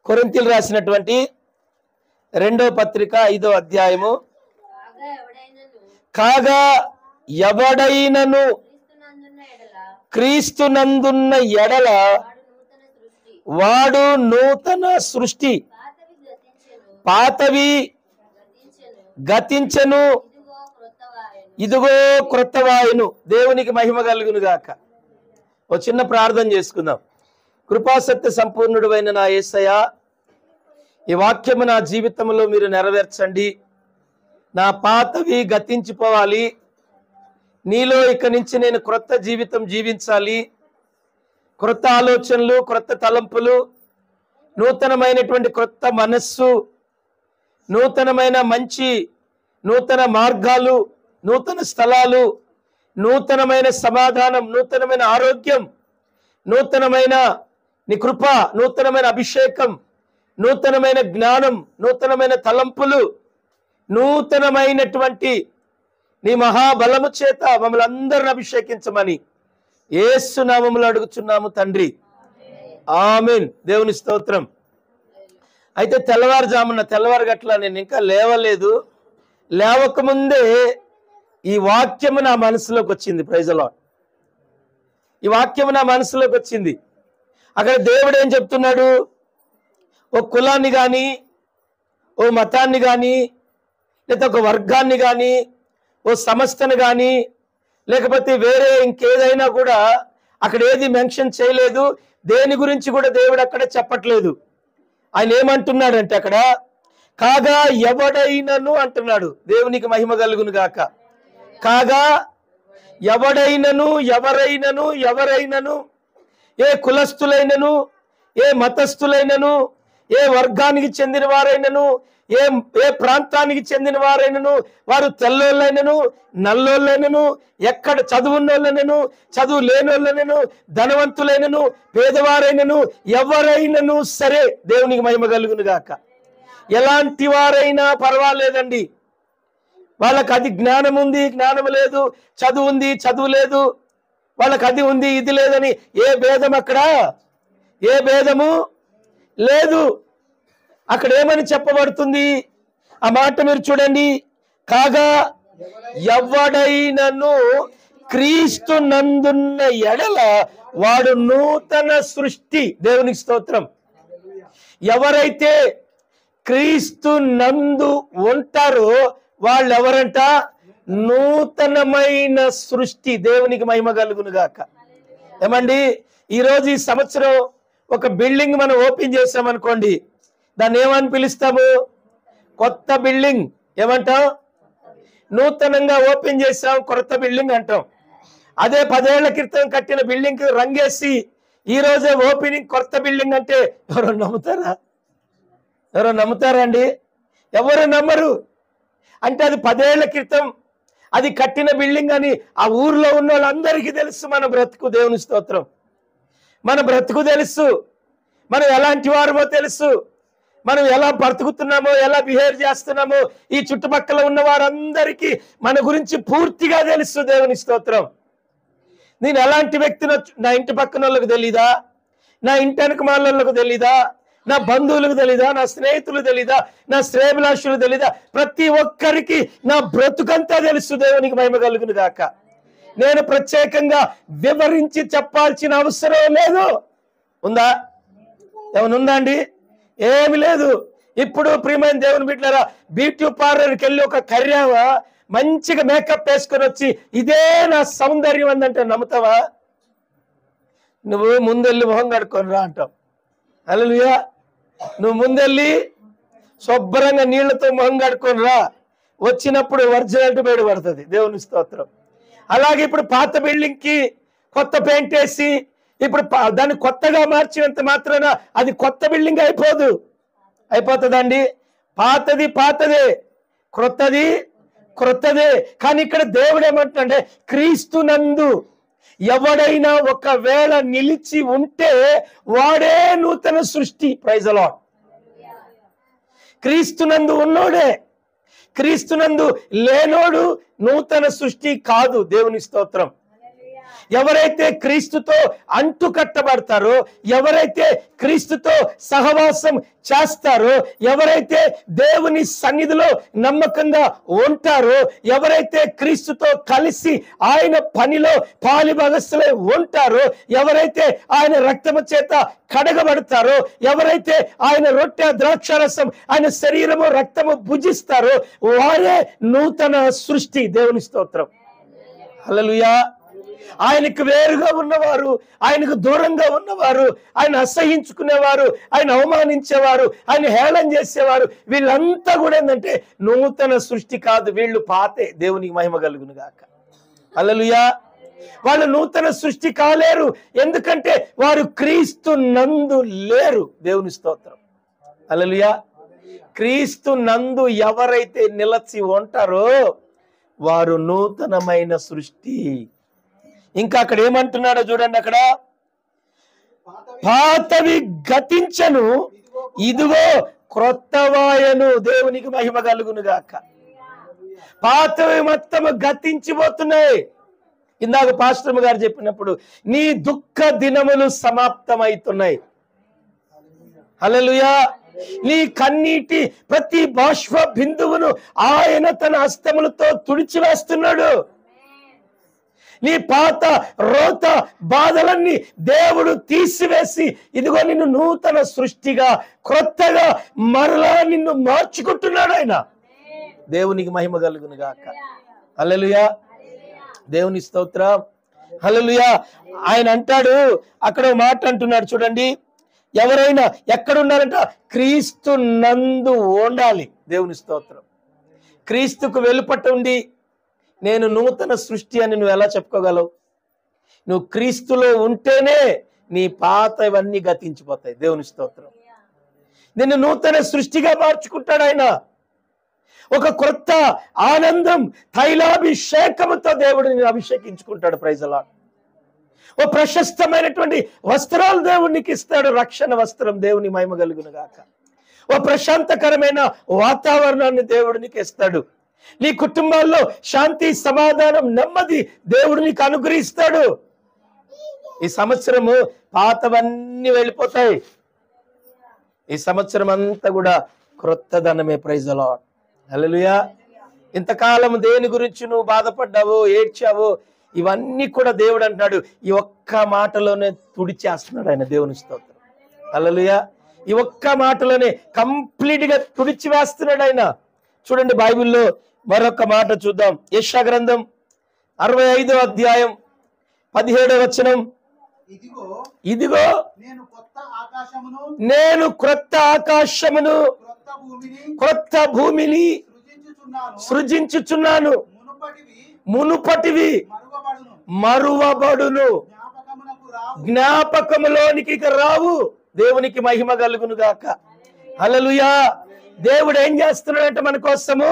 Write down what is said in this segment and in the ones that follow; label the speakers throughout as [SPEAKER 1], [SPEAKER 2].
[SPEAKER 1] కొరింథీయులు రాసినటువంటి 2వ పత్రిక 5వ అధ్యాయము. కాగా ఎవడైనను క్రీస్తునందున్న ఎడల వాడు నూతన సృష్టి, పాతవి గతించెను, ఇదిగో క్రొత్తవాయును. దేవునికి మహిమ కలుగును గాక. ఓ చిన్న ప్రార్థన చేసుకుందాం. కృపాసత్య సంపూర్ణుడైన నా యేసయ్య, ఈ వాక్యము నా జీవితంలో మీరు నెరవేర్చండి. నా పాతవి గతించిపోవాలి. నీలో ఇక నుంచి నేను క్రొత్త జీవితం జీవించాలి. క్రొత్త ఆలోచనలు, క్రొత్త తలంపులు, నూతనమైనటువంటి క్రొత్త మనస్సు, నూతనమైన మంచి నూతన మార్గాలు, నూతన స్థలాలు, నూతనమైన సమాధానం, నూతనమైన ఆరోగ్యం, నూతనమైన నీ కృప, నూతనమైన అభిషేకం, నూతనమైన జ్ఞానం, నూతనమైన తలంపులు, నూతనమైనటువంటి నీ మహాబలము చేత మమ్మల్ని అందరిని అభిషేకించమని యేసు నామములో అడుగుచున్నాము తండ్రి, ఆమేన్. దేవుని స్తోత్రం. అయితే తెల్లవారు గట్ల నేను ఇంకా లేవలేదు. లేవకముందే ఈ వాక్యము నా మనసులోకి వచ్చింది. Praise the lord. ఈ వాక్యము నా మనసులోకి వచ్చింది. అక్కడ దేవుడు ఏం చెప్తున్నాడు? ఓ కులాన్ని కానీ, ఓ మతాన్ని కానీ, లేదా ఒక వర్గాన్ని కానీ, ఓ సంస్థను కానీ, లేకపోతే వేరే ఇంకేదైనా కూడా అక్కడ ఏది మెన్షన్ చేయలేదు. దేని గురించి కూడా దేవుడు అక్కడ చెప్పట్లేదు. ఆయన ఏమంటున్నాడంటే అక్కడ కాగా ఎవడైనను అంటున్నాడు. దేవునికి మహిమ కలుగును గాక. కాగా ఎవడైనను, ఎవరైనను, ఏ కులస్థులైనను, ఏ మతస్థులైనను, ఏ వర్గానికి చెందిన వారైనను, ఏ ప్రాంతానికి చెందిన వారైనను, వారు తెల్లోళ్ళైనను, నల్లోళ్ళైనను, ఎక్కడ చదువున్నోళ్ళైనను, చదువు లేనోళ్ళైనను, ధనవంతులైనను, పేదవారైనను, ఎవరైనను సరే, దేవునికి మహిమ కలుగును గాక. ఎలాంటి వారైనా పర్వాలేదండి. వాళ్ళకి అది జ్ఞానం ఉంది, జ్ఞానం లేదు, చదువు ఉంది, చదువు లేదు, వాళ్ళకి అది ఉంది, ఇది లేదని ఏ భేదం అక్కడ, ఏ భేదము లేదు. అక్కడ ఏమని చెప్పబడుతుంది? ఆ మాట మీరు చూడండి. కాగా ఎవడైనను క్రీస్తు నందున్న ఎడల వాడు నూతన సృష్టి. దేవునికి స్తోత్రం. ఎవరైతే క్రీస్తు నందు ఉంటారో వాళ్ళు ఎవరంట? నూతనమైన సృష్టి. దేవునికి మహిమ కలుగును గాక. ఏమండి, ఈరోజు ఈ సంవత్సరం ఒక బిల్డింగ్ మనం ఓపెన్ చేసామనుకోండి, దాన్ని ఏమని పిలుస్తాము? కొత్త బిల్డింగ్. ఏమంటాం? నూతనంగా ఓపెన్ చేసాం, కొత్త బిల్డింగ్ అంటాం. అదే 10 ఏళ్ల క్రితం కట్టిన బిల్డింగ్ రంగేసి ఈ రోజే ఓపెనింగ్ కొత్త బిల్డింగ్ అంటే ఎవరు నమ్ముతారా? ఎవరో నమ్ముతారండి? ఎవరు నమ్మరు. అంటే అది 10 ఏళ్ల క్రితం అది కట్టిన బిల్డింగ్ అని ఆ ఊర్లో ఉన్న వాళ్ళందరికీ తెలుసు. మన బ్రతుకు, దేవుని స్తోత్రం, మన బ్రతుకు తెలుసు. మనం ఎలాంటి వారమో తెలుసు. మనం ఎలా బ్రతుకుతున్నామో, ఎలా బిహేవ్ చేస్తున్నామో ఈ చుట్టుపక్కల ఉన్న వారందరికీ మన గురించి పూర్తిగా తెలుసు. దేవుని స్తోత్రం. నేను ఎలాంటి వ్యక్తినో నా ఇంటి పక్కన వాళ్ళకు తెలీదా? నా ఇంటి వెనక వాళ్ళకు తెలీదా? నా బంధువులకు తెలీదా? నా స్నేహితులు తెలీదా? నా శ్రేయభిలాషులు తెలీదా? ప్రతి ఒక్కరికి నా బ్రతుకంతా తెలుసు. దేవునికి మహిమ కలుగును గాక. నేను ప్రత్యేకంగా వివరించి చెప్పాల్సిన అవసరం లేదు. ఉందా? ఏమైనా ఉందా అండి? ఏమి లేదు. ఇప్పుడు ప్రియమైన దేవుని బిడ్డలారా, బ్యూటీ పార్లర్కి వెళ్ళి ఒక కర్యావ మంచిగా మేకప్ వేసుకొని వచ్చి ఇదే నా సౌందర్యం అందంటే నమ్ముతావా? నువ్వు ముందెళ్ళి మొహం కడుక్కొని రా అంటావు. హల్లెలూయా. నువ్వు ముందెళ్ళి శుభ్రంగా నీళ్లతో మొహం కడుక్కొని రా. వచ్చినప్పుడు ఒరిజినాలిటీ బయటపడుతుంది. దేవుని స్తోత్రం. అలాగే ఇప్పుడు పాత బిల్డింగ్ కి కొత్త పెయింట్ వేసి ఇప్పుడు దాన్ని కొత్తగా మార్చినంత మాత్రాన అది కొత్త బిల్డింగ్ అయిపోదు. అయిపోతుందండి? పాతది పాతదే, క్రొత్తది క్రొత్తదే. కానీ ఇక్కడ దేవుడు ఏమంటుంటే క్రీస్తునందు ఎవడైనా ఒకవేళ నిలిచి ఉంటే వాడే నూతన సృష్టి. Praise the lord. క్రీస్తునందు ఉన్నోడే. క్రీస్తునందు లేనోడు నూతన సృష్టి కాదు. దేవుని స్తోత్రం. ఎవరైతే క్రీస్తుతో అంటు కట్టబడతారో, ఎవరైతే క్రీస్తుతో సహవాసం చేస్తారో, ఎవరైతే దేవుని సన్నిధిలో నమ్మకంగా ఉంటారో, ఎవరైతే క్రీస్తుతో కలిసి ఆయన పనిలో పాలిభాగస్తులై ఉంటారో, ఎవరైతే ఆయన రక్తము చేత కడగబడతారో, ఎవరైతే ఆయన రొట్టె ద్రాక్షారసం ఆయన శరీరము రక్తము భుజిస్తారో వారే నూతన సృష్టి. దేవుని స్తోత్రం. హల్లెలూయా. ఆయనకు వేరుగా ఉన్నవారు, ఆయనకు దూరంగా ఉన్నవారు, ఆయన అసహించుకునేవారు, ఆయన అవమానించేవారు, ఆయన హేళన చేసేవారు, వీళ్ళంతా కూడా ఏంటంటే నూతన సృష్టి కాదు, వీళ్ళు పాతే. దేవునికి మహిమ కలుగును గాక. హల్లెలూయా. వాళ్ళు నూతన సృష్టి కాలేరు, ఎందుకంటే వారు క్రీస్తు నందు లేరు. దేవుని స్తోత్రం. హల్లెలూయా. క్రీస్తు నందు ఎవరైతే నిలచి ఉంటారో వారు నూతనమైన సృష్టి. ఇంకా అక్కడ ఏమంటున్నాడో చూడండి, అక్కడ పాతవి గతించను, ఇదిగో క్రొత్తవాయను. దేవునికి మహిమ కలుగును గాక. పాతవి మొత్తం గతించిపోతున్నాయి. ఇందాక పాస్టర్ గారు చెప్పినప్పుడు నీ దుఃఖ దినములు సమాప్తమవుతున్నాయి. హల్లెలూయా. నీ కన్నీటి ప్రతి బాష్ప బిందువును ఆయన తన హస్తములతో తుడిచివేస్తున్నాడు. నీ పాత రోత బాధలన్నీ దేవుడు తీసివేసి ఇదిగో నిన్ను నూతన సృష్టిగా క్రొత్తగా మరలా నిన్ను మార్చుకుంటున్నాడు ఆయన. దేవునికి మహిమ కలుగును గాక. హల్లెలూయా. దేవుని స్తోత్రం. హల్లెలూయా. ఆయన అంటాడు, అక్కడ మాట అంటున్నాడు చూడండి, ఎవరైనా ఎక్కడున్నారంట క్రీస్తు నందు ఉండాలి. దేవుని స్తోత్రం. క్రీస్తుకు వెలుపట ఉండి నేను నూతన సృష్టి అని నువ్వు ఎలా చెప్పుకోగలవు? నువ్వు క్రీస్తులో ఉంటేనే నీ పాత ఇవన్నీ గతించిపోతాయి. దేవుని స్తోత్రం. నిన్ను నూతన సృష్టిగా మార్చుకుంటాడు ఆయన. ఒక క్రొత్త ఆనందం తైలాభిషేకముతో దేవుడు నిన్ను అభిషేకించుకుంటాడు. Praise the lord. ఓ ప్రశస్తమైనటువంటి వస్త్రాలు దేవునికి ఇస్తాడు, రక్షణ వస్త్రం. దేవుని మహిమ కలుగును గాక. ఓ ప్రశాంతకరమైన వాతావరణాన్ని దేవుడు నీకు ఇస్తాడు. నీ కుటుంబాల్లో శాంతి, సమాధానం, నెమ్మది దేవుడు నీకు అనుగ్రహిస్తాడు. ఈ సంవత్సరము పాతవన్నీ వెళ్ళిపోతాయి. ఈ సంవత్సరం అంతా కూడా క్రొత్తదనమే. Praise the lord. హల్లెలూయా. ఇంతకాలం దేని గురించి నువ్వు బాధపడ్డావో, ఏడ్చావో, ఇవన్నీ కూడా దేవుడు అంటున్నాడు ఈ ఒక్క మాటలోనే తుడిచేస్తున్నాడు ఆయన. దేవుని స్తోత్రం. హల్లెలూయా. ఈ ఒక్క మాటలోనే కంప్లీట్ గా తుడిచివేస్తున్నాడు ఆయన. చూడండి బైబిల్లో మరొక మాట చూద్దాం. యెషయా గ్రంథం 65వ అధ్యాయం 17వ వచనం. ఇదిగో నేను క్రొత్త ఆకాశమును క్రొత్త భూమిని సృజించుచున్నాను, మునుపటివి మరువబడును, జ్ఞాపకములోనికి రావు. దేవునికి మహిమ కలుగును గాక. హల్లెలూయా. దేవుడు ఏం చేస్తున్నాడంటే మన కోసము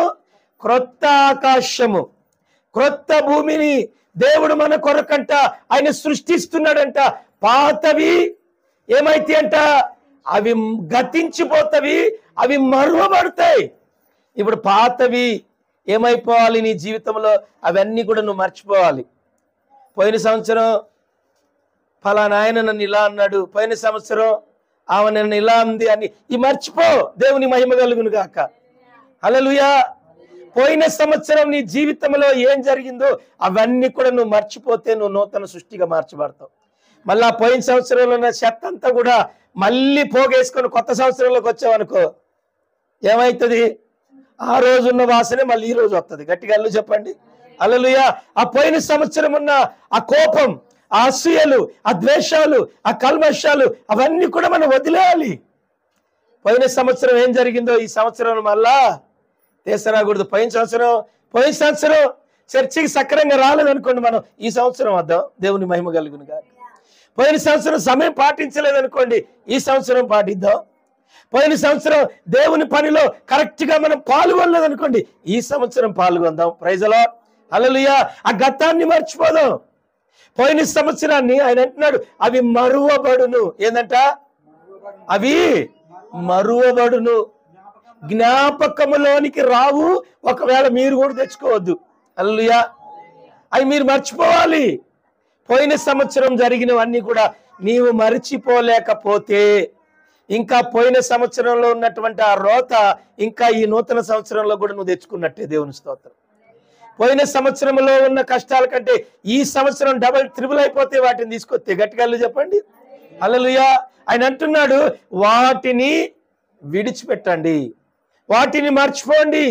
[SPEAKER 1] క్రొత్త ఆకాశము క్రొత్త భూమిని దేవుడు మన కొరకంట ఆయన సృష్టిస్తున్నాడంట. పాతవి ఏమైతే అంట అవి గతించిపోతవి, అవి మరువబడతాయి. ఇప్పుడు పాతవి ఏమైపోవాలి నీ జీవితంలో? అవన్నీ కూడా నువ్వు మర్చిపోవాలి. పోయిన సంవత్సరం ఫలానా ఆయన నన్ను ఇలా అన్నాడు, పోయిన సంవత్సరం ఆమె నన్ను ఇలా అంది అని ఈ మర్చిపో. దేవుని మహిమ కలుగును గాక. హల్లెలూయా. పోయిన సంవత్సరం నీ జీవితంలో ఏం జరిగిందో అవన్నీ కూడా నువ్వు మర్చిపోతే నువ్వు నూతన సృష్టిగా మార్చబడతావు. మళ్ళా పోయిన సంవత్సరంలో ఉన్న చెత్త అంతా కూడా మళ్ళీ పోగేసుకొని కొత్త సంవత్సరంలోకి వచ్చావనుకో ఏమవుతుంది? ఆ రోజు ఉన్న వాసనే మళ్ళీ ఈ రోజు వస్తుంది. గట్టిగా అల్లు చెప్పండి. హల్లెలూయా. ఆ పోయిన సంవత్సరం ఉన్న ఆ కోపం, ఆ అసూయలు, ఆ ద్వేషాలు, ఆ కల్మషాలు అవన్నీ కూడా మనం వదిలేయాలి. పోయిన సంవత్సరం ఏం జరిగిందో ఈ సంవత్సరం మళ్ళా తీసుకురాకూడదు. పోయిన సంవత్సరం చర్చికి సక్రంగా రాలేదనుకోండి, మనం ఈ సంవత్సరం వద్దాం. దేవుని మహిమ కలుగును గాక. పోయిన సంవత్సరం సమయం పాటించలేదనుకోండి, ఈ సంవత్సరం పాటిద్దాం. పోయిన సంవత్సరం దేవుని పనిలో కరెక్ట్ గా మనం పాల్గొనలేదనుకోండి, ఈ సంవత్సరం పాల్గొందాం. Praise the lord. హల్లెలూయా. ఆ గతాన్ని మర్చిపోదాం. పోయిన సంవత్సరాన్ని ఆయన అంటున్నాడు అవి మరువబడును. ఏందంట? అవి మరువబడును, జ్ఞాపకములోనికి రావు. ఒకవేళ మీరు కూడా తెచ్చుకోవద్దు. హల్లెలూయా. అవి మీరు మర్చిపోవాలి. పోయిన సంవత్సరం జరిగినవన్నీ కూడా నీవు మరిచిపోలేకపోతే ఇంకా పోయిన సంవత్సరంలో ఉన్నటువంటి ఆ రోత ఇంకా ఈ నూతన సంవత్సరంలో కూడా నువ్వు తెచ్చుకున్నట్టే. దేవుని స్తోత్రం. పోయిన సంవత్సరంలో ఉన్న కష్టాల కంటే ఈ సంవత్సరం డబల్ ట్రిపుల్ అయిపోతే వాటిని తీసుకొస్తే గట్టిగా చెప్పండి హల్లెలూయా. ఆయన అంటున్నాడు, వాటిని విడిచిపెట్టండి, వాటిని మర్చిపోండి,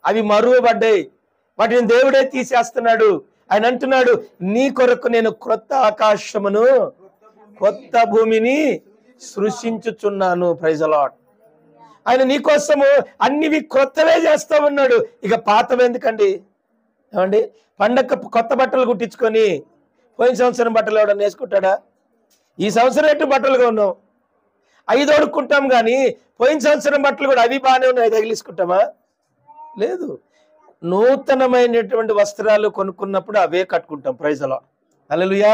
[SPEAKER 1] అవి మరువబడ్డాయి, వాటిని దేవుడే తీసేస్తున్నాడు. ఆయన అంటున్నాడు, నీ కొరకు నేను క్రొత్త ఆకాశమును కొత్త భూమిని సృష్టించుచున్నాను. Praise the lord. ఆయన నీకోసము అన్నివి క్రొత్తవే చేస్తా ఉన్నాడు. ఇక పాతవి ఎందుకండి? ఏమండి, పండగ కొత్త బట్టలు కుట్టించుకొని పోయిన సంవత్సరం బట్టలు ఎవడన్నా వేసుకుంటాడా? ఈ సంవత్సరం ఎటు బట్టలుగా ఉన్నాం, 5 ఒడుక్కుంటాం, కానీ పోయిన సంవత్సరం బట్టలు కూడా అవి బాగానే ఉన్నాయి, తగిలిసుకుంటామా? లేదు. నూతనమైనటువంటి వస్త్రాలు కొనుక్కున్నప్పుడు అవే కట్టుకుంటాం. Praise the lord. హల్లెలూయా.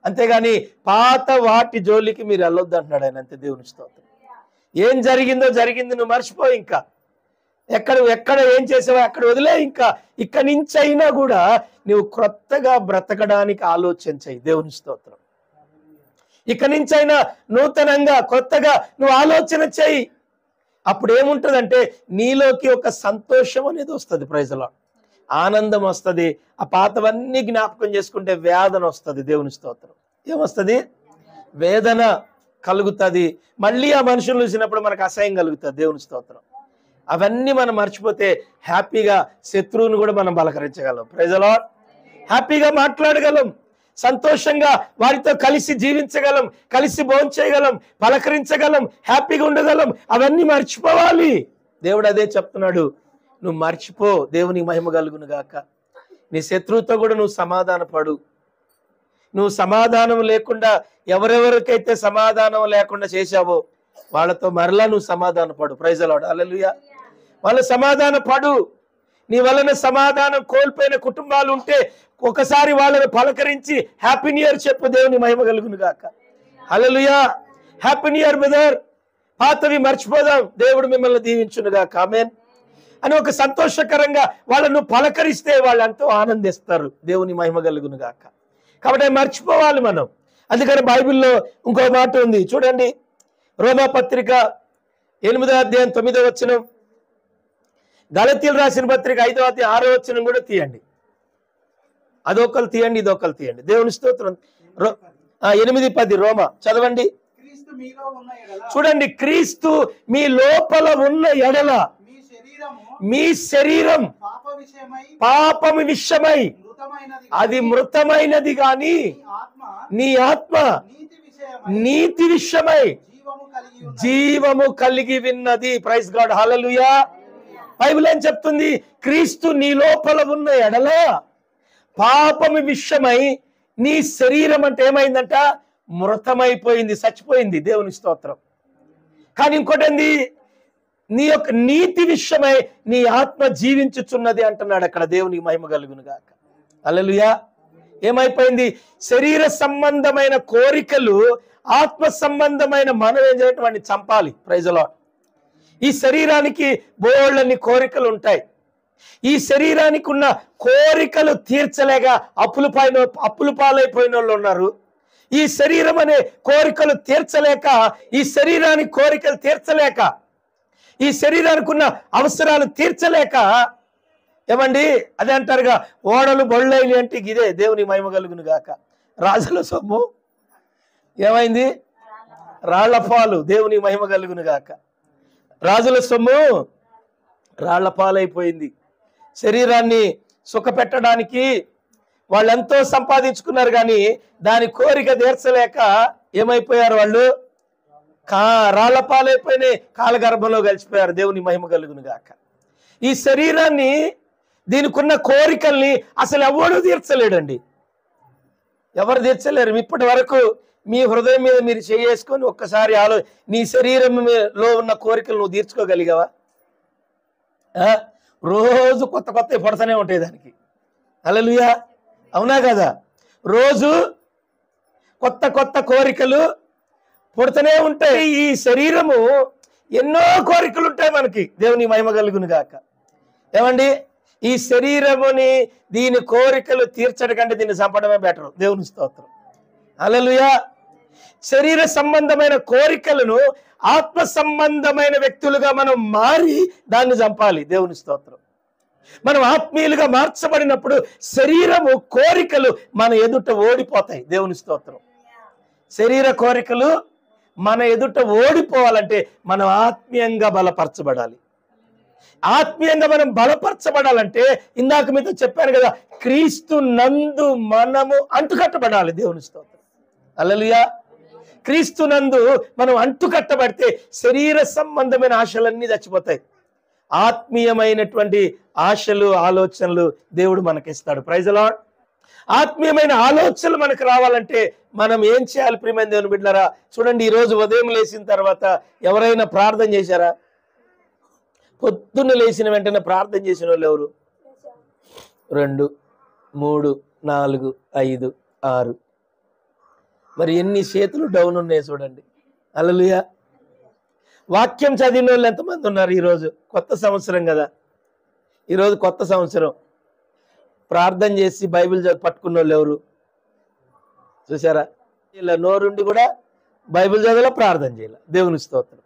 [SPEAKER 1] అంతేగాని పాత వాటి జోలికి మీరు వెళ్ళొద్దు అంటున్నాడు ఆయన. అంతే. దేవుని స్తోత్రం. ఏం జరిగిందో జరిగింది, నువ్వు మర్చిపో. ఇంకా ఎక్కడ ఏం చేసావో అక్కడ వదిలే. ఇంకా ఇక్కడి నుంచి అయినా కూడా నువ్వు క్రొత్తగా బ్రతకడానికి ఆలోచన చెయ్యి. దేవుని స్తోత్రం. ఇక్కడి నుంచి అయినా నూతనంగా కొత్తగా నువ్వు ఆలోచన చెయ్యి. అప్పుడు ఏముంటుందంటే నీలోకి ఒక సంతోషం అనేది వస్తుంది. Praise the lord. ఆనందం వస్తుంది. ఆ పాతవన్నీ జ్ఞాపకం చేసుకుంటే వేదన వస్తుంది. దేవుని స్తోత్రం. ఏమొస్తుంది? వేదన కలుగుతుంది. మళ్ళీ ఆ మనుషులు చూసినప్పుడు మనకు అసహ్యం కలుగుతుంది. దేవుని స్తోత్రం. అవన్నీ మనం మర్చిపోతే హ్యాపీగా శత్రువుని కూడా మనం బలకరించగలం. Praise the lord. హ్యాపీగా మాట్లాడగలం, సంతోషంగా వారితో కలిసి జీవించగలం, కలిసి భోంచేయగలం, పలకరించగలం, హ్యాపీగా ఉండగలం. అవన్నీ మర్చిపోవాలి. దేవుడు అదే చెప్తున్నాడు, నువ్వు మర్చిపో. దేవుని మహిమ కలుగును గాక. నీ శత్రువుతో కూడా నువ్వు సమాధాన పడు. నువ్వు సమాధానం లేకుండా ఎవరెవరికైతే సమాధానం లేకుండా చేశావో వాళ్ళతో మరలా నువ్వు సమాధాన పడు. Praise the lord. హల్లెలూయా. వాళ్ళు సమాధాన పడు. నీ వలన సమాధానం కోల్పోయిన కుటుంబాలు ఉంటే ఒకసారి వాళ్ళని పలకరించి హ్యాపీ న్యూ ఇయర్ చెప్పు. దేవుని మహిమ కలుగును గాక. హల్లెలూయా. Happy new year brother. పాతవి మర్చిపోదాం. దేవుడు మిమ్మల్ని దీవించును గాక. ఆమేన్ అని ఒక సంతోషకరంగా వాళ్ళను పలకరిస్తే వాళ్ళు ఎంతో ఆనందిస్తారు. దేవుని మహిమ కలుగును గాక. కాబట్టి మర్చిపోవాలి మనం. అందుకని బైబిల్లో ఇంకో మాట ఉంది చూడండి. రోమా పత్రిక 8వ అధ్యాయం 9వ వచనం, గలతీయులు రాసిన పత్రిక 5వ అధ్యాయం 6వ వచనం కూడా తీయండి. అదొకరు తీయండి, ఇదొకరు తీయండి. దేవుని స్తోత్రం. 8:10 రోమా చదవండి. చూడండి, క్రీస్తు మీ లోపల ఉన్న ఎడల మీ శరీరం పాపము విషయమై అది మృతమైనది గాని నీ ఆత్మ నీతి విషయమై జీవము కలిగి విన్నది. Praise god. హల్లెలూయా. బైబిల్ ఏం చెప్తుంది? క్రీస్తు నీ లోపల ఉన్న ఎడల పాపము విషయమై నీ శరీరం అంటే ఏమైందంట? మృతమైపోయింది, చచ్చిపోయింది. దేవుని స్తోత్రం. కానీ ఇంకోటి ఏంది? నీ యొక్క నీతి విషయమై నీ ఆత్మ జీవించుచున్నది అంటున్నాడు అక్కడ. దేవునికి మహిమ కలుగును గాక. హల్లెలూయా. ఏమైపోయింది? శరీర సంబంధమైన కోరికలు ఆత్మ సంబంధమైన మనం ఏం చేయటం? వాడిని చంపాలి. Praise the lord. ఈ శరీరానికి బోళ్ళని కోరికలు ఉంటాయి. ఈ శరీరానికి ఉన్న కోరికలు తీర్చలేక అప్పులు పాలైపోయిన వాళ్ళు ఉన్నారు. ఈ శరీరం అనే కోరికలు తీర్చలేక, ఈ శరీరానికి కోరికలు తీర్చలేక, ఈ శరీరానికి ఉన్న అవసరాలు తీర్చలేక ఏమండి అదే అంటారుగా, ఓడలు బొళ్ళైలు అంటే ఇదే. దేవుని మహిమ కలుగును గాక. రాజుల సొమ్ము ఏమైంది? రాళ్ల పాలు. దేవుని మహిమ కలుగును గాక. రాజుల సొమ్ము రాళ్ల పాలైపోయింది. శరీరాన్ని సుఖపెట్టడానికి వాళ్ళు ఎంతో సంపాదించుకున్నారు, కానీ దాని కోరిక తీర్చలేక ఏమైపోయారు? వాళ్ళు రాళ్ల పాలైపోయినాయి, కాలగర్భంలో కలిసిపోయారు. దేవుని మహిమ కలుగును గాక. ఈ శరీరాన్ని, దీనికి ఉన్న కోరికల్ని అసలు ఎవడు తీర్చలేడండి. ఎవరు తీర్చలేరు. ఇప్పటి వరకు మీ హృదయం మీద మీరు చేసుకొని ఒక్కసారి నీ శరీరంలో ఉన్న కోరికలు నువ్వు తీర్చుకోగలిగావా? రోజు కొత్త కొత్త పడుతూనే ఉంటాయి దానికి. హల్లెలూయా. అవునా కదా? రోజు కొత్త కొత్త కోరికలు పుడుతూనే ఉంటాయి. ఈ శరీరము ఎన్నో కోరికలు ఉంటాయి మనకి. దేవుని మహిమ కలుగును గాక. ఏమండి, ఈ శరీరముని దీని కోరికలు తీర్చడం కంటే దీన్ని చంపడమే బెటర్. దేవుని స్తోత్రం. హల్లెలూయా. శరీర సంబంధమైన కోరికలను ఆత్మ సంబంధమైన వ్యక్తులుగా మనం మారి దాన్ని చంపాలి. దేవుని స్తోత్రం. మనం ఆత్మీయులుగా మార్చబడినప్పుడు శరీరము కోరికలు మన ఎదుట ఓడిపోతాయి. దేవుని స్తోత్రం. శరీర కోరికలు మన ఎదుట ఓడిపోవాలంటే మనం ఆత్మీయంగా బలపరచబడాలి. ఆత్మీయంగా మనం బలపరచబడాలంటే ఇందాక మీతో చెప్పాను కదా, క్రీస్తు నందు మనము అంటుకట్టబడాలి. దేవుని స్తోత్రం. హల్లెలూయా. క్రీస్తు నందు మనం అంటుకట్టబడితే శరీర సంబంధమైన ఆశలన్నీ చచ్చిపోతాయి. ఆత్మీయమైనటువంటి ఆశలు, ఆలోచనలు దేవుడు మనకిస్తాడు. Praise the lord. ఆత్మీయమైన ఆలోచనలు మనకు రావాలంటే మనం ఏం చేయాలి? ప్రియమైన దేవుని బిడ్డలారా, చూడండి, ఈరోజు ఉదయం లేచిన తర్వాత ఎవరైనా ప్రార్థన చేశారా? పొద్దున్న లేచిన వెంటనే ప్రార్థన చేసిన వాళ్ళు ఎవరు? 2, 3, 4, 5, 6. మరి ఎన్ని చేతులు డౌన్ ఉన్నాయి చూడండి. హల్లెలూయా. వాక్యం చదివిన వాళ్ళు ఎంతమంది ఉన్నారు? ఈరోజు కొత్త సంవత్సరం కదా, ఈరోజు కొత్త సంవత్సరం. ప్రార్థన చేసి బైబిల్ పట్టుకున్న వాళ్ళు ఎవరు చూసారా? ఇలా నోరుండి కూడా బైబిల్ చదివేలా, ప్రార్థన చేయాలి. దేవుని స్తోత్రం.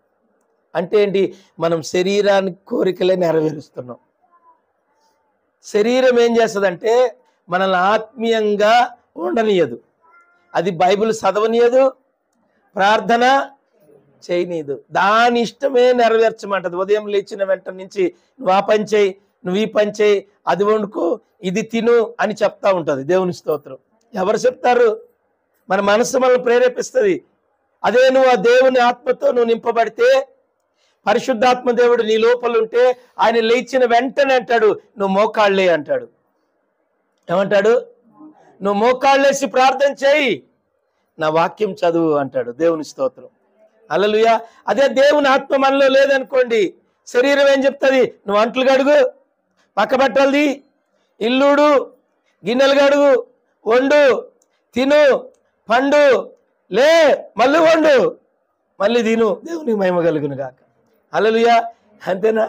[SPEAKER 1] అంటే ఏంటి? మనం శరీరానికి కోరికలే నెరవేరుస్తున్నాం. శరీరం ఏం చేస్తుందంటే మనల్ని ఆత్మీయంగా ఉండనీయదు. అది బైబిల్ చదవనీయదు, ప్రార్థన చేయనీయదు. దాని ఇష్టమే నెరవేర్చమంటది. ఉదయం లేచిన వెంట నుంచి నువ్వు ఆ పని చేయి, నువ్వు ఈ పని చేయి, అది వండుకో, ఇది తిను అని చెప్తా ఉంటుంది. దేవుని స్తోత్రం. ఎవరు చెప్తారు? మన మనసు మనల్ని ప్రేరేపిస్తుంది. అదే నువ్వు ఆ దేవుని ఆత్మతో నువ్వు నింపబడితే, పరిశుద్ధాత్మ దేవుడు నీ లోపల ఉంటే ఆయన లేచిన వెంటనే అంటాడు, నువ్వు మోకాళ్ళే అంటాడు. ఏమంటాడు? నువ్వు మోకాళ్ళేసి ప్రార్థన చేయి, నా వాక్యం చదువు అంటాడు. దేవుని స్తోత్రం. హల్లెలూయా. అదే దేవుని ఆత్మ మనలో లేదనుకోండి, శరీరం ఏం చెప్తుంది? నువ్వు అంట్లు గడుగు, పక్క బట్టలది, ఇల్లుడు, గిన్నెలు గడుగు, వండు, తిను, పండు, లే, మళ్ళీ వండు, మళ్ళీ తిను, దేవునికి మహిమ కలుగును గాక. హల్లెలూయా. అంతేనా?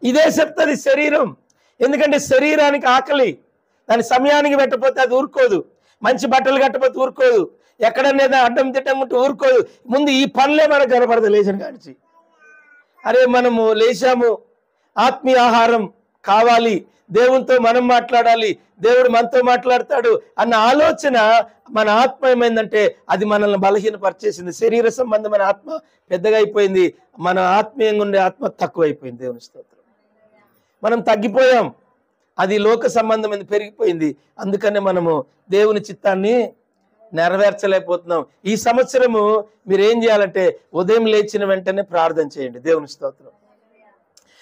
[SPEAKER 1] ఇదే చెప్తుంది శరీరం. ఎందుకంటే శరీరానికి ఆకలి. దాని సమయానికి పెట్టకపోతే అది ఊరుకోదు. మంచి బట్టలు కట్టకపోతే ఊరుకోదు. ఎక్కడన్నా అడ్డం తిట్టకుంటే ఊరుకోదు. ముందు ఈ పనులే మనకు కనపడదు లేచిన కానించి. అరే మనము లేచాము, ఆత్మీయ ఆహారం కావాలి, దేవునితో మనం మాట్లాడాలి, దేవుడు మనతో మాట్లాడతాడు అన్న ఆలోచన మన ఆత్మ ఏమైందంటే అది మనల్ని బలహీనపరిచేసింది. శరీర సంబంధమైన ఆత్మ పెద్దగా అయిపోయింది, మన ఆత్మీయంగా ఉండే ఆత్మ తక్కువైపోయింది. దేవుని స్తోత్రం. మనం తగ్గిపోయాం, అది లోక సంబంధమైన పెరిగిపోయింది. అందుకనే మనము దేవుని చిత్తాన్ని నెరవేర్చలేకపోతున్నాం. ఈ సంవత్సరము మీరు ఏం చేయాలంటే ఉదయం లేచిన వెంటనే ప్రార్థన చేయండి. దేవుని స్తోత్రం.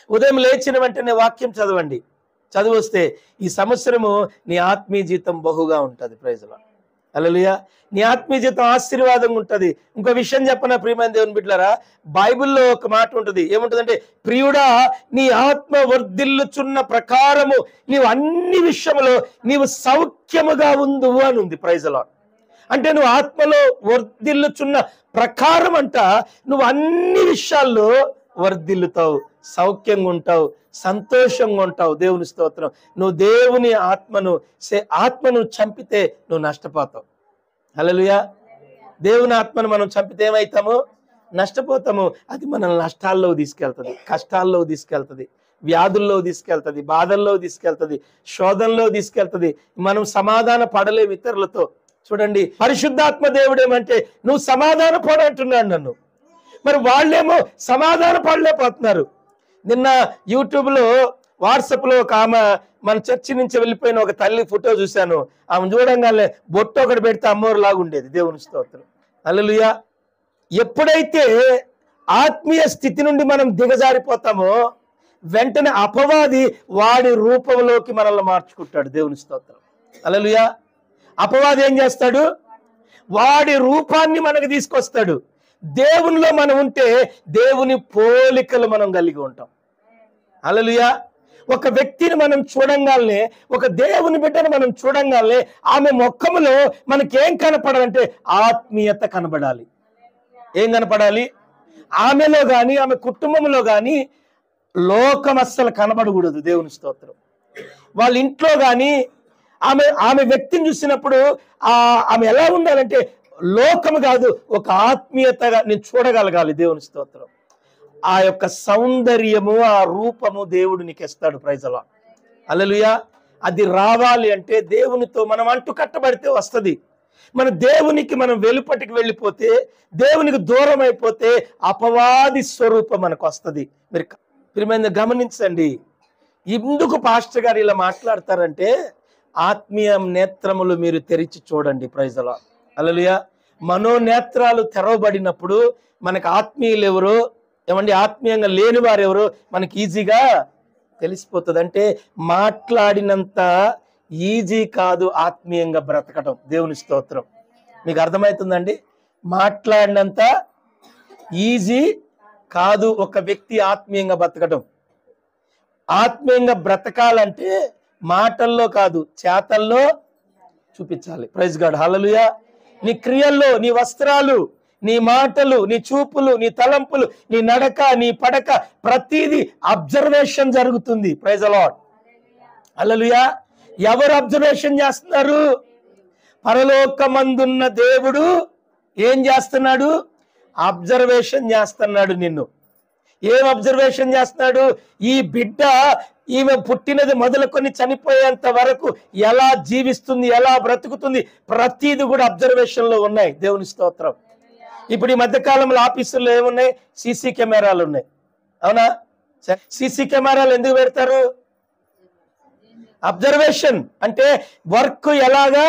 [SPEAKER 1] ఉదయం లేచిన వెంటనే వాక్యం చదవండి. చదివొస్తే ఈ సంవత్సరము నీ ఆత్మీయ జీవితం బహుగా ఉంటుంది. Praise the lord. హల్లెలూయా. నీ ఆత్మీయ జీవితం ఆశీర్వాదంగా ఉంటుంది. ఇంకో విషయం చెప్పనా ప్రియమైన దేవుని బిడ్డలారా, బైబిల్లో ఒక మాట ఉంటుంది. ఏముంటుందంటే, ప్రియుడా నీ ఆత్మ వర్ధిల్లుచున్న ప్రకారము నీవు అన్ని విషయములో నీవు సౌఖ్యముగా ఉందువు అని ఉంది. Praise the lord. అంటే నువ్వు ఆత్మలో వర్ధిల్లుచున్న ప్రకారం అంట నువ్వు అన్ని విషయాల్లో వర్ధిల్లుతావు, సౌఖ్యంగా ఉంటావు, సంతోషంగా ఉంటావు. దేవుని స్తోత్రం. నువ్వు దేవుని ఆత్మను చంపితే నువ్వు నష్టపోతావు. హల్లెలూయా. దేవుని ఆత్మను మనం చంపితే ఏమవుతాము? నష్టపోతాము. అది మనల్ని నష్టాల్లో తీసుకెళ్తుంది, కష్టాల్లో తీసుకెళ్తుంది, వ్యాధుల్లో తీసుకెళ్తుంది, బాధల్లో తీసుకెళ్తుంది, శోధనలో తీసుకెళ్తుంది. మనం సమాధాన పడలేము ఇతరులతో. చూడండి, పరిశుద్ధాత్మ దేవుడు ఏమంటే నువ్వు సమాధాన పడంటున్నాడు నన్ను. మరి వాళ్ళేమో సమాధాన పడలేకపోతున్నారు. నిన్న యూట్యూబ్లో, వాట్సాప్లో ఒక ఆమె మన చర్చి నుంచి వెళ్ళిపోయిన ఒక తల్లి ఫోటో చూశాను. ఆమె చూడంగానే బొట్టు ఒకటి పెడితే అమ్మోరు లాగా ఉండేది. దేవుని స్తోత్రం. హల్లెలూయా. ఎప్పుడైతే ఆత్మీయ స్థితి నుండి మనం దిగజారిపోతామో వెంటనే అపవాది వాడి రూపంలోకి మనల్ని మార్చుకుంటాడు. దేవుని స్తోత్రం. హల్లెలూయా. అపవాది ఏం చేస్తాడు? వాడి రూపాన్ని మనకు తీసుకొస్తాడు. దేవునిలో మనం ఉంటే దేవుని పోలికలు మనం కలిగి ఉంటాం. హల్లెలూయా. ఒక వ్యక్తిని మనం చూడంగానే, ఒక దేవుని బిడ్డను మనం చూడంగానే ఆమె ముఖములో మనకేం కనపడాలంటే ఆత్మీయత కనబడాలి. ఏం కనపడాలి? ఆమెలో కానీ ఆమె కుటుంబంలో కానీ లోకం అస్సలు కనబడకూడదు. దేవుని స్తోత్రం. వాళ్ళ ఇంట్లో కానీ ఆమె వ్యక్తిని చూసినప్పుడు ఆమె ఎలా ఉండాలంటే లోకము కాదు, ఒక ఆత్మీయతగా నేను చూడగలగాలి. దేవుని స్తోత్రం. ఆ యొక్క సౌందర్యము, ఆ రూపము దేవుడు నీకు ఇస్తాడు. Praise lord. హల్లెలూయా. అది రావాలి అంటే దేవునితో మనం అంటు కట్టబడితే వస్తుంది. మన దేవునికి మనం వెలుపటికి వెళ్ళిపోతే, దేవునికి దూరం అయిపోతే అపవాది స్వరూపం మనకు వస్తుంది. మీరు ప్రియమైన గమనించండి, ఎందుకు పాస్టర్ గారు ఇలా మాట్లాడతారంటే ఆత్మీయ నేత్రములు మీరు తెరిచి చూడండి. Praise lord. హల్లెలూయా. మనోనేత్రాలు తెరవబడినప్పుడు మనకు ఆత్మీయులు ఎవరో, ఏమండి ఆత్మీయంగా లేని వారు ఎవరో మనకి ఈజీగా తెలిసిపోతుంది. అంటే మాట్లాడినంత ఈజీ కాదు ఆత్మీయంగా బ్రతకటం. దేవుని స్తోత్రం. మీకు అర్థమవుతుందండి? మాట్లాడినంత ఈజీ కాదు ఒక వ్యక్తి ఆత్మీయంగా బ్రతకటం. ఆత్మీయంగా బ్రతకాలంటే మాటల్లో కాదు, చేతల్లో చూపించాలి. Praise god. హల్లెలూయా. నీ క్రియల్లో, నీ వస్త్రాలు, నీ మాటలు, నీ చూపులు, నీ తలంపులు, నీ నడక, నీ పడక, ప్రతిదీ అబ్జర్వేషన్ జరుగుతుంది. Praise lord. హల్లెలూయా. ఎవరు అబ్జర్వేషన్ చేస్తున్నారు? పరలోకమందున్న దేవుడు ఏం చేస్తున్నాడు? అబ్జర్వేషన్ చేస్తున్నాడు నిన్ను. ఏం అబ్జర్వేషన్ చేస్తున్నాడు? ఈ బిడ్డ ఈమె పుట్టినది మొదలుకొని చనిపోయేంత వరకు ఎలా జీవిస్తుంది, ఎలా బ్రతుకుతుంది, ప్రతిది కూడా అబ్జర్వేషన్ లో ఉన్నాయి. దేవుని స్తోత్రం. ఇప్పుడు ఈ మధ్యకాలంలో ఆఫీసుల్లో ఏమున్నాయి? సీసీ కెమెరాలు ఉన్నాయి. అవునా? సీసీ కెమెరాలు ఎందుకు పెడతారు? అబ్జర్వేషన్. అంటే వర్క్ ఎలాగా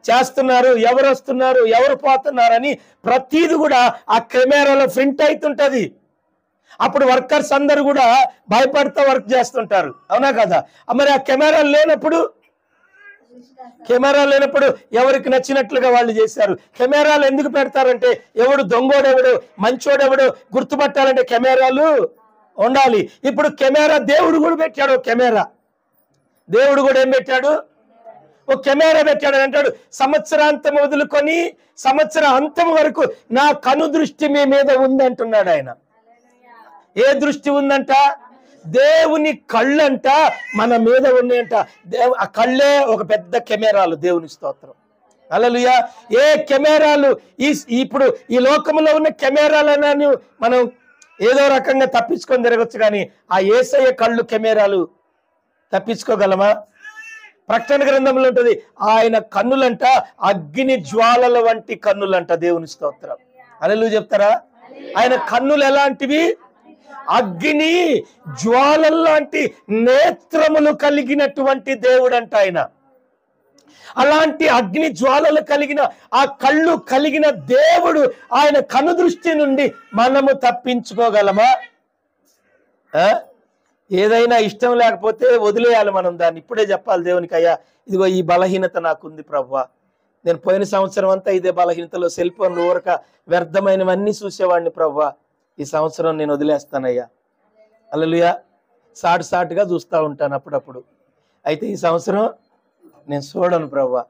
[SPEAKER 1] చేస్తున్నారు, ఎవరు వస్తున్నారు, ఎవరు పోతున్నారని ప్రతిది కూడా ఆ కెమెరాలో ప్రింట్ అవుతుంటది. అప్పుడు వర్కర్స్ అందరూ కూడా భయపడుతూ వర్క్ చేస్తుంటారు. అవునా కదా? మరి ఆ కెమెరాలు లేనప్పుడు ఎవరికి నచ్చినట్లుగా వాళ్ళు చేశారు. కెమెరాలు ఎందుకు పెడతారంటే ఎవడు దొంగోడెవడు, మంచోడెవడు గుర్తుపట్టాలంటే కెమెరాలు ఉండాలి. ఇప్పుడు కెమెరా దేవుడు కూడా పెట్టాడు. కెమెరా దేవుడు కూడా ఏం పెట్టాడు? ఓ కెమెరా పెట్టాడు. అంటాడు సంవత్సరాంతం వదులుకొని సంవత్సర అంతం వరకు నా కను దృష్టి మీ మీద ఉంది అంటున్నాడు ఆయన. ఏ దృష్టి ఉందంట? దేవుని కళ్ళంట మన మీద ఉన్నాయంట. ఆ కళ్ళే ఒక పెద్ద కెమెరాలు. దేవుని స్తోత్రం. హల్లెలూయా. ఏ కెమెరాలు ఇప్పుడు ఈ లోకంలో ఉన్న కెమెరాలను మనం ఏదో రకంగా తప్పించుకొని తిరగచ్చు, కానీ ఆ యేసయ్య కళ్ళు కెమెరాలు తప్పించుకోగలమా? ప్రకటన గ్రంథంలో ఉంటుంది, ఆయన కన్నులంట అగ్ని జ్వాలల వంటి కన్నులంట. దేవుని స్తోత్రం. హల్లెలూయా చెప్తారా? ఆయన కన్నులు ఎలాంటివి? అగ్ని జ్వాలల్లాంటి నేత్రములు కలిగినటువంటి దేవుడు అంట ఆయన. అలాంటి అగ్ని జ్వాలలు కలిగిన ఆ కళ్ళు కలిగిన దేవుడు ఆయన కను దృష్టి నుండి మనము తప్పించుకోగలమా? ఏదైనా ఇష్టం లేకపోతే వదిలేయాలి మనం దాన్ని. ఇప్పుడే చెప్పాలి దేవునికి, అయ్యా ఇదిగో ఈ బలహీనత నాకుంది ప్రభువా, నేను పోయిన సంవత్సరం అంతా ఇదే బలహీనతలో సెల్ ఫోన్ ఊరక వ్యర్థమైనవన్నీ చూసేవాడిని ప్రభువా, ఈ సంవత్సరం నేను వదిలేస్తానయ్యా. హల్లెలూయా. సాటుగా చూస్తూ ఉంటాను అప్పుడప్పుడు. అయితే ఈ సంవత్సరం నేను చూడను ప్రభువా,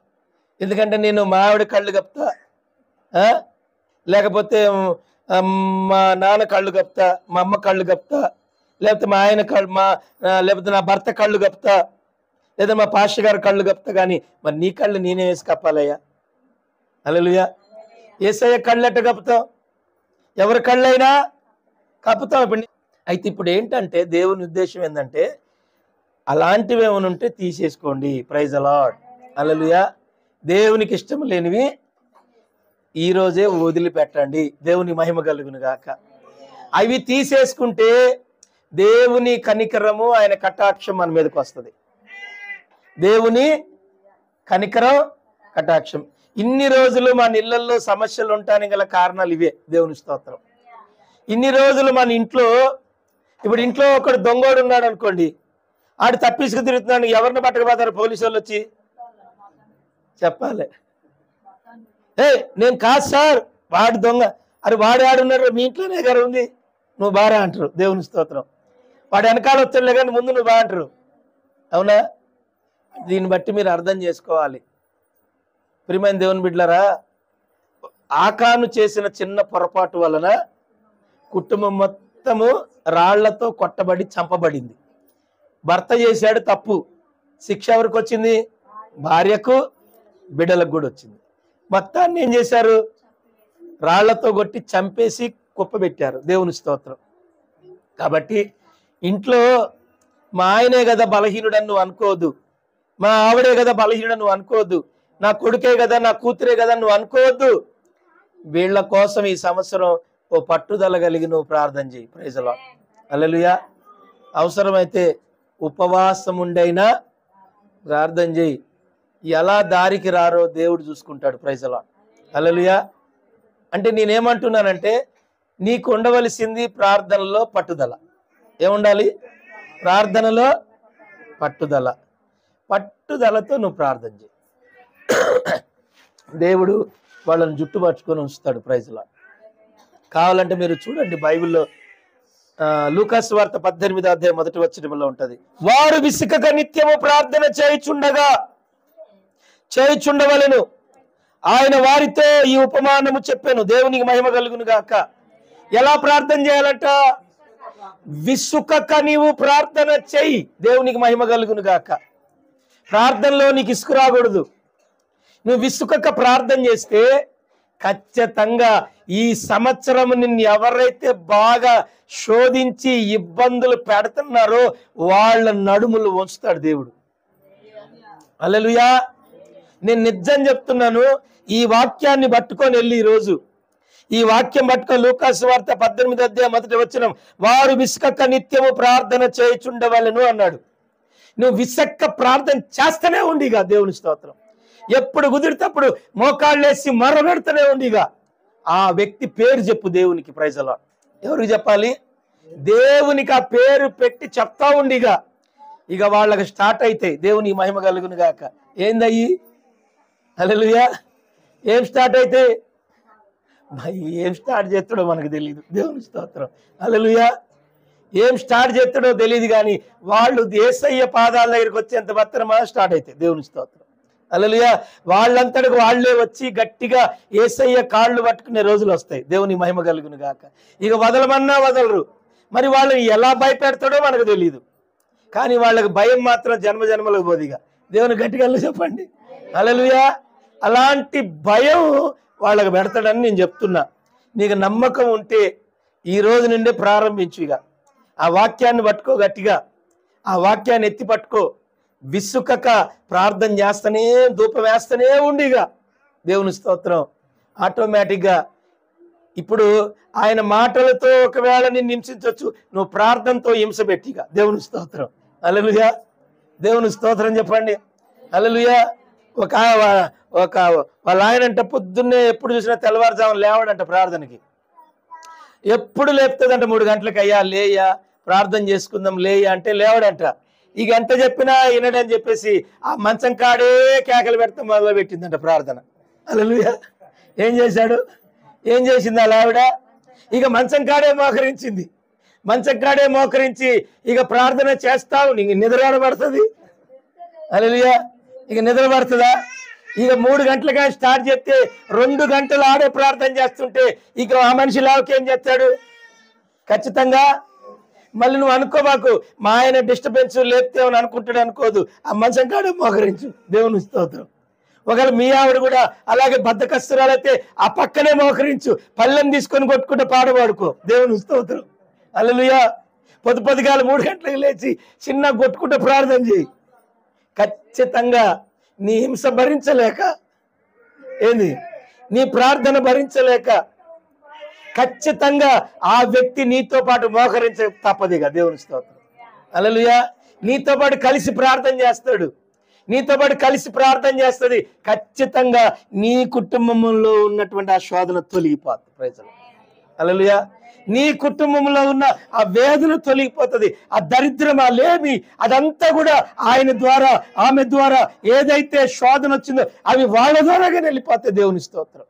[SPEAKER 1] ఎందుకంటే నేను మా ఆవిడ కళ్ళు కప్తా, లేకపోతే మా నాన్న కళ్ళు కప్తా, మా అమ్మ కళ్ళు కప్తా, లేకపోతే మా ఆయన కళ్ళు లేకపోతే నా భర్త కళ్ళు కప్తా, లేదా మా పాస్టర్ గారి కళ్ళు కప్తా. కానీ మరి నీ కళ్ళు నేనే వేసి కప్పాలయ్యా. హల్లెలూయా. యేసయ్య కళ్ళు ఎట్ట కప్పుతాం? ఎవరి కళ్ళైనా కప్పుతాం. ఇప్పుడు అయితే ఇప్పుడు ఏంటంటే దేవుని ఉద్దేశం ఏంటంటే అలాంటివి ఏమైనా ఉంటే తీసేసుకోండి. Praise the lord. హల్లెలూయా. దేవునికి ఇష్టం లేనివి ఈరోజే వదిలిపెట్టండి. దేవుని మహిమ కలుగును గాక. అవి తీసేసుకుంటే దేవుని కనికరము, ఆయన కటాక్షం మన మీదకి వస్తుంది. దేవుని కనికరం, కటాక్షం. ఇన్ని రోజులు మన ఇళ్లలో సమస్యలు ఉండటానికి గల కారణాలు ఇవే. దేవుని స్తోత్రం. ఇన్ని రోజులు మన ఇంట్లో, ఇప్పుడు ఇంట్లో ఒకడు దొంగోడు ఉన్నాడు అనుకోండి, ఆడు తప్పించుకు తిరుగుతున్నాడు, ఎవరిని పట్టకపోతారు? పోలీసు వాళ్ళు వచ్చి చెప్పాలి, నేను కాదు సార్, వాడు దొంగ. అరే వాడు ఆడున్నాడు, మీ ఇంట్లోనే గారు ఉంది, నువ్వు బాగా అంటారు. దేవుని స్తోత్రం. వాడు వెనకాల వచ్చాడులే కానీ ముందు నువ్వు బాగా అంటారు. అవునా? దీన్ని బట్టి మీరు అర్థం చేసుకోవాలి. ప్రియమైన దేవుని బిడ్డలారా, ఆకాను చేసిన చిన్న పొరపాటు వలన కుటుంబం మొత్తము రాళ్లతో కొట్టబడి చంపబడింది. భర్త చేశాడు తప్పు, శిక్ష ఎవరికి వచ్చింది? భార్యకు, బిడ్డలకు కూడా వచ్చింది. మొత్తాన్ని ఏం చేశారు? రాళ్లతో కొట్టి చంపేసి కుప్పబెట్టారు. దేవుని స్తోత్రం. కాబట్టి ఇంట్లో మా ఆయనే కదా బలహీనుడని నువ్వు అనుకోవద్దు, మా ఆవిడే కదా బలహీనుడని నువ్వు అనుకోవద్దు, నా కొడుకే కదా, నా కూతురే కదా నువ్వు అనుకోవద్దు. వీళ్ళ కోసం ఈ సంవత్సరం ఓ పట్టుదల కలిగి నువ్వు ప్రార్థన చేయి. Praise the lord. హల్లెలూయా. అవసరమైతే ఉపవాసం ఉండైనా ప్రార్థన చేయి. ఎలా దారికి రారో దేవుడు చూసుకుంటాడు. Praise the lord. హల్లెలూయా. అంటే నేనేమంటున్నానంటే నీకు ఉండవలసింది ప్రార్థనలో పట్టుదల. ఏముండాలి? ప్రార్థనలో పట్టుదల. పట్టుదలతో నువ్వు ప్రార్థన చేయి. దేవుడు వాళ్ళని జుట్టు పట్టుకొని ఉంచుతాడు. Praise the lord. కావాలంటే మీరు చూడండి, బైబిల్లో లూకాసు వార్త 18వ అధ్యాయం 1వ వచనంలో ఉంటది, వారు విసుకక నిత్యము ప్రార్థన చేయుచుండవలెను, ఆయన వారితో ఈ ఉపమానము చెప్పాను. దేవునికి మహిమ కలుగును గాక. ఎలా ప్రార్థన చేయాలంట? విసుకక నీవు ప్రార్థన చెయ్యి. దేవునికి మహిమ కలుగును గాక. ప్రార్థనలో నీకు ఇసుకు రాకూడదు. నువ్వు విసుకక ప్రార్థన చేస్తే ఖచ్చితంగా ఈ సంవత్సరం నిన్ను ఎవరైతే బాగా శోధించి ఇబ్బందులు పెడుతున్నారో వాళ్ళ నడుములు వంచుతాడు దేవుడు. హల్లెలూయా. నేను నిజం చెప్తున్నాను. ఈ వాక్యాన్ని పట్టుకొని వెళ్ళి ఈరోజు ఈ వాక్యం పట్టుకొని లూకాసు వార్త 18వ అధ్యాయం 1వ వచనం, వారు విసుకక నిత్యము ప్రార్థన చేయుచుండవలెను అన్నాడు. నువ్వు విసుక్క ప్రార్థన చేస్తూనే ఉండిగా. దేవుని స్తోత్రం. ఎప్పుడు కుదిరితప్పుడు మోకాళ్ళేసి మరపెడుతూనే ఉండిగా. ఆ వ్యక్తి పేరు చెప్పు దేవునికి. Praise the lord. ఎవరికి చెప్పాలి? దేవునికి ఆ పేరు పెట్టి చెప్తా ఉండిగా. ఇక వాళ్ళకి స్టార్ట్ అయితే దేవుని మహిమ కలుగును గాక. ఏందయ్యి? హల్లెలూయా. ఏం స్టార్ట్ అయితే? ఏం స్టార్ట్ చేస్తాడో మనకు తెలియదు. దేవుని స్తోత్రం. హల్లెలూయా. ఏం స్టార్ట్ చేస్తాడో తెలియదు, కానీ వాళ్ళు యేసయ్య పాదాల దగ్గరికి వచ్చేంత మాత్రమే స్టార్ట్ అయితే. దేవుని స్తోత్రం. హల్లెలూయా. వాళ్ళంతటికి వాళ్ళే వచ్చి గట్టిగా యేసయ్య కాళ్ళు పట్టుకునే రోజులు వస్తాయి. దేవుని మహిమ కలుగును గాక. ఇక వదలమన్నా వదలరు. మరి వాళ్ళని ఎలా భయపెడతాడో మనకు తెలియదు, కానీ వాళ్ళకి భయం మాత్రం జన్మ జన్మలకు పోదిగా. దేవుని గట్టిగా చెప్పండి. హల్లెలూయా. అలాంటి భయం వాళ్ళకి పెడతాడని నేను చెప్తున్నా. నీకు నమ్మకం ఉంటే ఈ రోజు నుండే ప్రారంభించు. ఇక ఆ వాక్యాన్ని పట్టుకో గట్టిగా. ఆ వాక్యాన్ని ఎత్తి పట్టుకో. విసుకక ప్రార్థన చేస్తూనే, ధూపం వేస్తూనే ఉండిగా. దేవుని స్తోత్రం. ఆటోమేటిక్గా ఇప్పుడు ఆయన మాటలతో ఒకవేళ నిన్ను హింసించవచ్చు, నువ్వు ప్రార్థనతో హింస పెట్టిగా. దేవుని స్తోత్రం. హల్లెలూయా. దేవుని స్తోత్రం చెప్పండి. హల్లెలూయా. ఒక వాళ్ళ ఆయనంట పొద్దున్నే ఎప్పుడు చూసినా తెల్లవారుజామున లేవడంట ప్రార్థనకి. ఎప్పుడు లేపుతుందంట 3 గంటలకు. అయ్యా లేయా, ప్రార్థన చేసుకుందాం లేయా అంటే లేవడంట. ఈ గంట చెప్పినా వినడని చెప్పేసి ఆ మంచం కాడే కేకలు పెడతాం మొదలు పెట్టిందంట ప్రార్థన. హల్లెలూయా. ఏం చేశాడు? ఏం చేసింది అలా ఆవిడ? ఇక మంచం కాడే మోకరించింది. మంచం కాడే మోకరించి ఇక ప్రార్థన చేస్తావు. నీకు నిద్ర పడుతుంది. హల్లెలూయా. ఇక నిద్ర పడుతుందా? ఇక 3 గంటలుగా స్టార్ట్ చేస్తే 2 గంటలు ఆడే ప్రార్థన చేస్తుంటే ఇక ఆ మనిషి లావుకేం చేస్తాడు? ఖచ్చితంగా మళ్ళీ నువ్వు అనుకోబాకు, మా ఆయన డిస్టర్బెన్స్ లేపితే అని అనుకుంటాడు అనుకోదు. ఆ మంచం కాడే మోకరించు. దేవుని స్తోత్రం. ఒకవేళ మీ ఆవిడ కూడా అలాగే బద్ధకస్తురాలైతే ఆ పక్కనే మోకరించు. పళ్ళెం తీసుకొని కొట్టుకుంటే పాడబడుకో. దేవుని స్తోత్రం. హల్లెలూయా. పొద్దుగాల 3 గంటలకు లేచి చిన్న కొట్టుకుంటే ప్రార్థన చేయి. ఖచ్చితంగా నీ హింస భరించలేక, ఏంది నీ ప్రార్థన భరించలేక ఖచ్చితంగా ఆ వ్యక్తి నీతో పాటు మోకరించ తప్పదిగా. దేవుని స్తోత్రం. హల్లెలూయా. నీతో పాటు కలిసి ప్రార్థన చేస్తాడు. నీతో పాటు కలిసి ప్రార్థన చేస్తుంది. ఖచ్చితంగా నీ కుటుంబంలో ఉన్నటువంటి ఆ శోధన తొలగిపోతుంది. Praise the lord. హల్లెలూయా. నీ కుటుంబంలో ఉన్న ఆ వేదన తొలగిపోతుంది. ఆ దరిద్రం, ఆ లేమి, అదంతా కూడా ఆయన ద్వారా, ఆమె ద్వారా ఏదైతే శోధన వచ్చిందో అవి వాళ్ళ ద్వారాగా వెళ్ళిపోతాయి. దేవుని స్తోత్రం.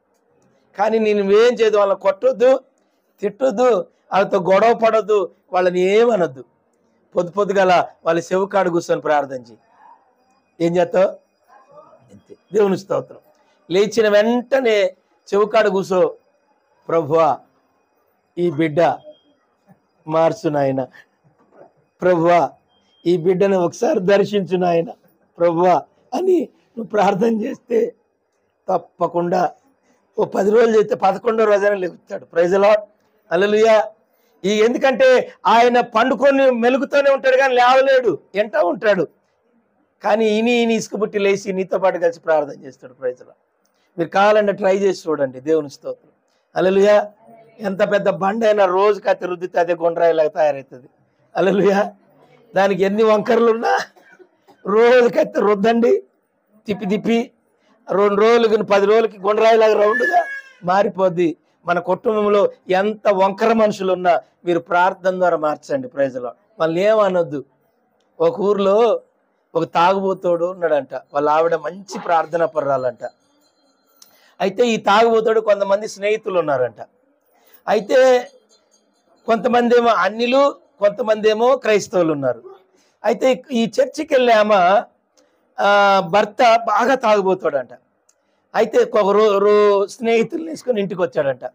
[SPEAKER 1] కానీ నేనేం చేయదు, వాళ్ళని కొట్టొద్దు, తిట్టొద్దు, వాళ్ళతో గొడవ పడొద్దు, వాళ్ళని ఏమనొద్దు. పొద్దుగల వాళ్ళ చెవుకాడు కూర్చొని ప్రార్థించి ఏం చేస్తావు? అంతే. దేవుని స్తోత్రం. లేచిన వెంటనే చెవుకాడు కూర్చో, ప్రభువా ఈ బిడ్డ మార్చు నాయన, ప్రభువా ఈ బిడ్డను ఒకసారి దర్శించు నాయన, ప్రభువా అని నువ్వు ప్రార్థన చేస్తే తప్పకుండా ఓ 10 రోజులు చేస్తే 11వ రోజైనా లెగుతాడు. Praise the lord. హల్లెలూయా. ఎందుకంటే ఆయన పండుకొని మెలుగుతూనే ఉంటాడు కానీ లేవలేడు, ఎంటా ఉంటాడు. కానీ ఈయన ఇసుకబుట్టి లేచి నీతో పాటు కలిసి ప్రార్థన చేస్తాడు. Praise the lord. మీరు కావాలంటే ట్రై చేసి చూడండి. దేవుని స్తోత్రం. హల్లెలూయా. ఎంత పెద్ద బండి అయినా రోజుకి అతి రుద్దితే అదే గుండ్రాయిలాగా తయారవుతుంది. హల్లెలూయా. దానికి ఎన్ని వంకరలు ఉన్నా రోజుకైతే రుద్దండి, తిప్పి 2 రోజులకి 10 రోజులకి గుండ్రాయిలాగా రౌండ్గా మారిపోద్ది. మన కుటుంబంలో ఎంత వంకర మనుషులు ఉన్నా మీరు ప్రార్థన ద్వారా మార్చండి. Praise the lord. వాళ్ళని ఏమనొద్దు. ఒక ఊర్లో ఒక తాగుబోతోడు ఉన్నాడంట. వాళ్ళ ఆవిడ మంచి ప్రార్థన పర్రాలంట. అయితే ఈ తాగుబోతోడు కొంతమంది స్నేహితులు ఉన్నారంట. అయితే కొంతమంది ఏమో అన్యులు, కొంతమంది ఏమో క్రైస్తవులు ఉన్నారు. అయితే ఈ చర్చికి వెళ్ళే ఆమె భర్త బాగా తాగుబోతాడంట. అయితే ఒక స్నేహితులు వేసుకొని ఇంటికి వచ్చాడంట.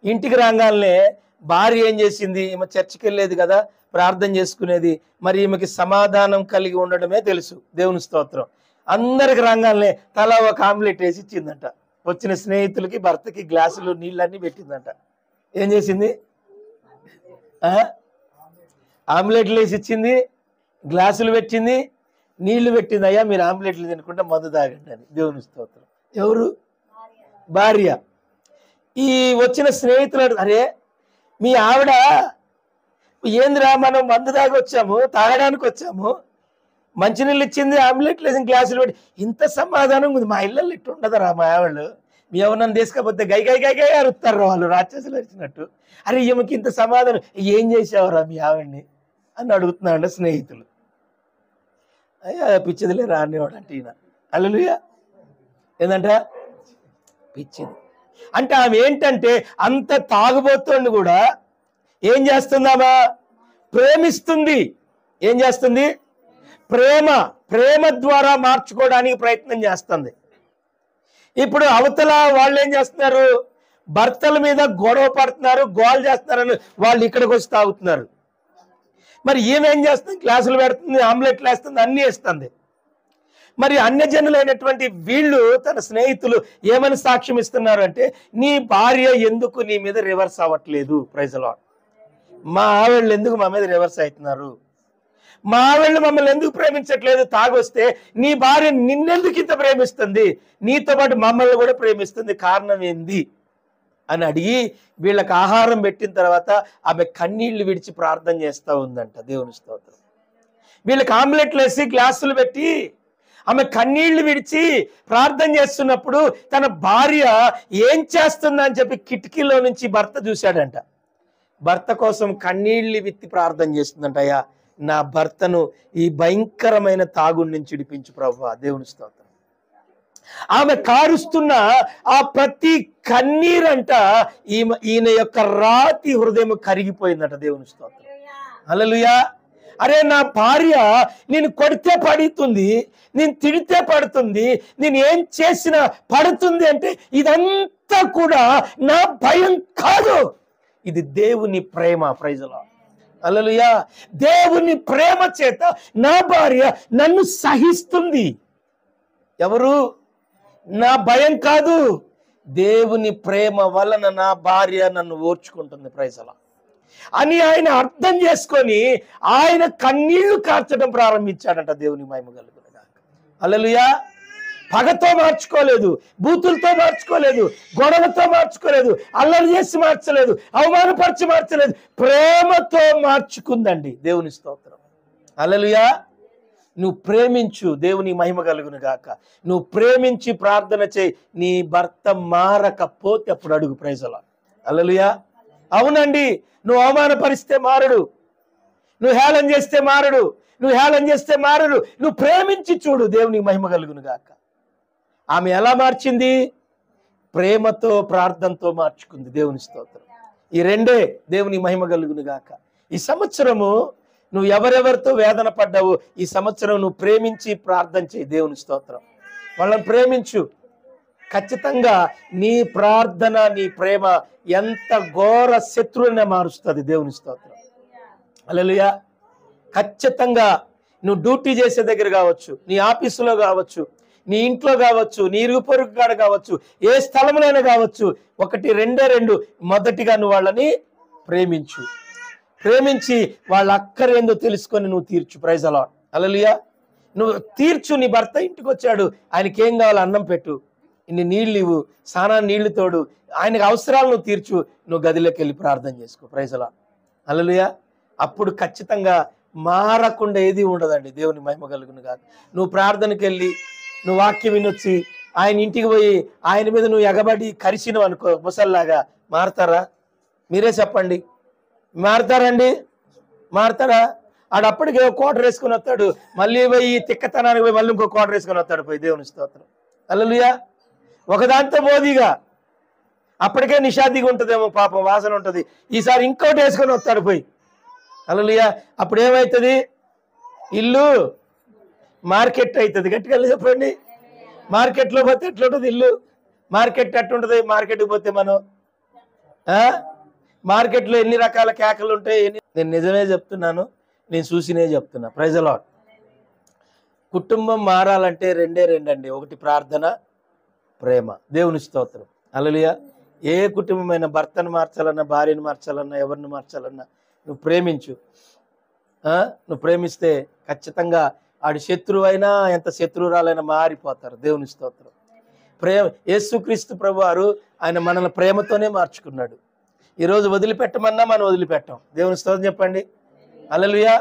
[SPEAKER 1] ఇంటికి రాగానే భార్య ఏం చేసింది, ఈమె చర్చికి వెళ్ళేది కదా, ప్రార్థన చేసుకునేది, మరి ఈమెకి సమాధానం కలిగి ఉండడమే తెలుసు. దేవుని స్తోత్రం. అందరికి రాగానే తలా ఒక ఆమ్లెట్ వేసి ఇచ్చిందంట. వచ్చిన స్నేహితులకి భర్తకి గ్లాసులు నీళ్ళన్నీ పెట్టిందంట. ఏం చేసింది? ఆమ్లెట్లు వేసి ఇచ్చింది, గ్లాసులు పెట్టింది, నీళ్లు పెట్టింది. అయ్యా మీరు ఆమ్లెట్లు తినకుండా మందు తాగండి అని. దేవుని స్తోత్రం. ఎవరు? భార్య. ఈ వచ్చిన స్నేహితులు అరే మీ ఆవిడ ఏందిరా, మనం మందు తాగి వచ్చాము, తాగడానికి వచ్చాము, మంచినీళ్ళు ఇచ్చింది, ఆమ్లెట్లు వేసిన గ్లాసులు పెట్టి, ఇంత సమాధానం ఉంది. మా ఇళ్ళల్లో ఇట్టు ఉండదురా, మా ఆవిళ్ళు మీ ఎవరన్నా తీసుకపోతే గై గై గై గై అరుస్తారు వాళ్ళు, రాక్షసులు వచ్చినట్టు. అరే ఈమెకి ఇంత సమాధానం, ఏం చేసావురా మీ ఆవిడ్ని అని అడుగుతున్నాడు స్నేహితులు. అయ్యా పిచ్చిదిలే రానివాడు అంటే ఈయన. హల్లెలూయా. ఏంటంట పిచ్చిది అంటే ఆమె ఏంటంటే అంత తాగుబోతోండి కూడా ఏం చేస్తుందామా? ప్రేమిస్తుంది. ఏం చేస్తుంది? ప్రేమ ద్వారా మార్చుకోవడానికి ప్రయత్నం చేస్తుంది. ఇప్పుడు అవతల వాళ్ళు ఏం చేస్తున్నారు? భర్తల మీద గొడవ పడుతున్నారు, గోల్ చేస్తున్నారని వాళ్ళు ఇక్కడికి వచ్చి తాగుతున్నారు. మరి ఏమేం చేస్తుంది? గ్లాసులు పెడుతుంది, ఆమ్లెట్లు వేస్తుంది, అన్నీ వేస్తుంది. మరి అన్యజనులైనటువంటి వీళ్ళు తన స్నేహితులు ఏమని సాక్ష్యం ఇస్తున్నారు అంటే, నీ భార్య ఎందుకు నీ మీద రివర్స్ అవ్వట్లేదు? Praise the lord. మా ఆవిళ్ళు ఎందుకు మా మీద రివర్స్ అవుతున్నారు? మా ఆవిళ్ళు మమ్మల్ని ఎందుకు ప్రేమించట్లేదు? తాగొస్తే నీ భార్య నిన్నెందుకు ఇంత ప్రేమిస్తుంది? నీతో పాటు మమ్మల్ని కూడా ప్రేమిస్తుంది, కారణం ఏంది అని అడిగి వీళ్ళకి ఆహారం పెట్టిన తర్వాత ఆమె కన్నీళ్లు విడిచి ప్రార్థన చేస్తూ ఉందంట. దేవుని స్తోత్రం. వీళ్ళకి ఆమ్లెట్లు వేసి గ్లాసులు పెట్టి ఆమె కన్నీళ్లు విడిచి ప్రార్థన చేస్తున్నప్పుడు తన భార్య ఏం చేస్తుందా అని చెప్పి కిటికీలో నుంచి భర్త చూశాడంట. భర్త కోసం కన్నీళ్లు విత్తి ప్రార్థన చేస్తుందంట. అయ్యా నా భర్తను ఈ భయంకరమైన తాగుడి నుంచి విడిపించు ప్రభువా. దేవుని స్తోత్రం. ఆమె కారుస్తున్న ఆ ప్రతి కన్నీరంట ఈయన యొక్క రాతి హృదయం కరిగిపోయిందట. దేవుని స్తోత్రం. హల్లెలూయా. అరే నా భార్య నేను కొడితే పడుతుంది, నేను తిడితే పడుతుంది, నేను ఏం చేసినా పడుతుంది అంటే ఇదంతా కూడా నా భయం కాదు, ఇది దేవుని ప్రేమ. Praise the lord. హల్లెలూయా. దేవుని ప్రేమ చేత నా భార్య నన్ను సహిస్తుంది. ఎవరు? నా భయం కాదు, దేవుని ప్రేమ వలన నా భార్య నన్ను ఓర్చుకుంటుంది. ప్రైజ్ ది లార్డ్ అని ఆయన అర్థం చేసుకొని ఆయన కన్నీళ్లు కార్చడం ప్రారంభించాడంట. దేవుని మహిమ కలుగును గాక. హల్లెలూయా. పగతో మార్చుకోలేదు, బూతులతో మార్చుకోలేదు, గొడవతో మార్చుకోలేదు, అల్లరి చేసి మార్చలేదు, అవమానపరిచి మార్చలేదు, ప్రేమతో మార్చుకుందండి. దేవుని స్తోత్రం. హల్లెలూయా. నువ్వు ప్రేమించు, దేవుని మహిమ కలుగును గాక. నువ్వు ప్రేమించి ప్రార్థన చేయి, నీ భర్త మారకపోతే అప్పుడు అడుగు. Praise the lord. హల్లెలూయా. అవునండి, నువ్వు అవమానపరిస్తే మారడు, నువ్వు హేళన చేస్తే మారడు, నువ్వు హేళన చేస్తే మారడు. నువ్వు ప్రేమించి చూడు, దేవుని మహిమ కలుగును గాక. ఆమె ఎలా మార్చింది? ప్రేమతో ప్రార్థనతో మార్చుకుంది. దేవుని స్తోత్రం. ఈ రెండే దేవుని మహిమ కలుగును గాక. ఈ సంవత్సరము నువ్వు ఎవరెవరితో వేదన పడ్డావు, ఈ సంవత్సరం నువ్వు ప్రేమించి ప్రార్థన చేయి. దేవుని స్తోత్రం. వాళ్ళని ప్రేమించు. ఖచ్చితంగా నీ ప్రార్థన, నీ ప్రేమ ఎంత ఘోర శత్రువునే మారుస్తుంది. దేవుని స్తోత్రం. హల్లెలూయా. ఖచ్చితంగా నువ్వు డ్యూటీ చేసే దగ్గర కావచ్చు, నీ ఆఫీసులో కావచ్చు, నీ ఇంట్లో కావచ్చు, నీ ఇరుగు పొరుగు కాడ కావచ్చు, ఏ స్థలంలోనే కావచ్చు, రెండు మొదటిగా నువ్వు వాళ్ళని ప్రేమించు. ప్రేమించి వాళ్ళ అక్కరేందో తెలుసుకొని నువ్వు తీర్చు. Praise the lord. హల్లెలూయా. నువ్వు తీర్చు. నీ భర్త ఇంటికి వచ్చాడు, ఆయనకి ఏం కావాలో అన్నం పెట్టు, ఇన్ని నీళ్ళు ఇవ్వు, స్నానాన్ని నీళ్లు తోడు, ఆయనకు అవసరాలు నువ్వు తీర్చు. నువ్వు గదిలోకి వెళ్ళి ప్రార్థన చేసుకో. Praise the lord. హల్లెలూయా. అప్పుడు ఖచ్చితంగా మారకుండా ఏది ఉండదండి. దేవుని మహిమ కలుగును కాదు. నువ్వు ప్రార్థనకి వెళ్ళి నువ్వు వాక్యం వినొచ్చి ఆయన ఇంటికి పోయి ఆయన మీద నువ్వు ఎగబడి కరిసినవు అనుకో ముసల్లాగా, మారతారా? మీరే చెప్పండి. మారతారండి? మారతారా? ఆడప్పటికే కోటర్ వేసుకుని వస్తాడు, మళ్ళీ పోయి తిక్కతనానికి పోయి మళ్ళీ ఇంకో కోటర్ వేసుకొని వస్తాడు పోయి. దేవుని స్తోత్రం. హల్లెలూయా. ఒకదాంతో మోదీగా అప్పటికే నిషాదిగా ఉంటుందేమో, పాపం వాసన ఉంటుంది. ఈసారి ఇంకోటి వేసుకొని వస్తాడు పోయి. హల్లెలూయా. అప్పుడు ఏమవుతుంది? ఇల్లు మార్కెట్ అవుతుంది. గట్టిగా చెప్పండి. మార్కెట్లో పోతే ఎట్లుంటుంది ఇల్లు? మార్కెట్ ఎట్లుంటుంది? మార్కెట్కి పోతే మనం మార్కెట్లో ఎన్ని రకాల కేకలు ఉంటాయి. నేను నిజమే చెప్తున్నాను, నేను చూసినే చెప్తున్నా. Praise the lord. కుటుంబం మారాలంటే రెండే అండి. ఒకటి ప్రార్థన, ప్రేమ. దేవుని స్తోత్రం. హల్లెలూయా. ఏ కుటుంబమైనా భర్తను మార్చాలన్నా, భార్యను మార్చాలన్నా, ఎవరిని మార్చాలన్నా నువ్వు ప్రేమించు. నువ్వు ప్రేమిస్తే ఖచ్చితంగా ఆడి శత్రువు అయినా, ఎంత శత్రువురాలైనా మారిపోతారు. దేవుని స్తోత్రం. ప్రేమ. యేసుక్రీస్తు ప్రభువారు ఆయన మనల్ని ప్రేమతోనే మార్చుకున్నాడు. ఈరోజు వదిలిపెట్టమన్నా మనం వదిలిపెట్టాం. దేవుని స్తోత్రం చెప్పండి. హల్లెలూయా.